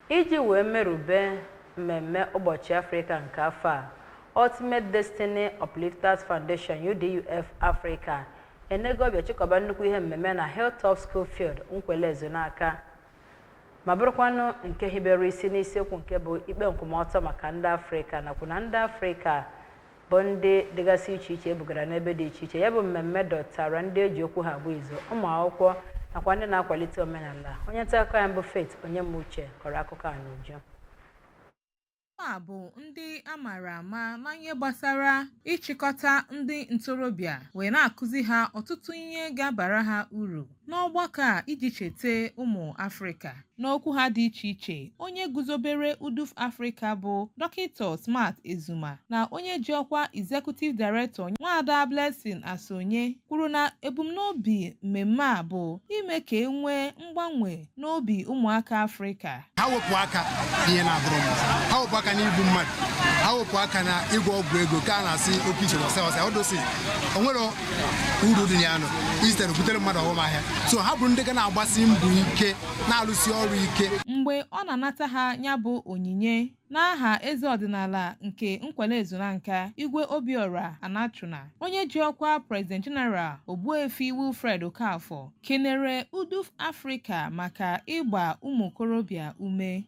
iji wee merube mmemme ụbọchị Afrịka nke afọ a. Ultimate Destiny Uplifters Foundation UDUF Africa enego chịkọba nnukwu ihe mmemme na Hilltop School Field Nkwelezu n'aka ma bụrụkwanụ nke hibere isi n'isiokwu nke bụ ikpe nkwụmọtọ maka ndị Afrịka nakwa na ndị Afrịka bụ ndị dịgasị iche iche ebugara n'ebe dị iche iche. Ya bụ mmemme dọtara ndị eji okwu ha bụ izu ụmụ akwụkwọ nakwa ndị na-akwalite omenala. Onye nta akụkọ ya bụ Faith Onyemuche kọrọ akụkọ a n'uju. A bụ ndị amara ama n'ihe gbasara ịchịkọta ndị ntorobịa wee na-akụzi ha ọtụtụ ihe ga-abara ha uru n'ọgbakọ a iji cheta ụmụ Afrịka. N'okwu ha dị iche iche, onye guzobere UDUF Africa bụ Dọkịta Smart Ezuma na onye ji ọkwa Executive Director Nwaada Blessing Asonye kwuru na ebumnobi mmemme a bụ ime ka e nwee mgbanwe n'obi ụmụaka Afrịka. Ha wepụ aka ihe na-adọrọ mmadụ, ha wepụ aka n'igbu mmadụ, ha wepụ aka na ịgwọ ọgwụ ego ka a na-asị oke iche ọsọ odosi o nwere uru dị ya nọ istere butere mmadụ ọghọm ahịa. So ha bụ ndị ga na-agbasi mbọ ike na-alụsi ọrụ ike. Mgbe ọ na-anata ha ya bụ onyinye n'aha eze ọdịnala nke Nkwelezu na nka Igwe Obiora Anachuna, onye ji ọkwa President General Ogbuefi Wilfred Okafor kenere UDUF Africa maka ịgba ụmụ okorobịa ume.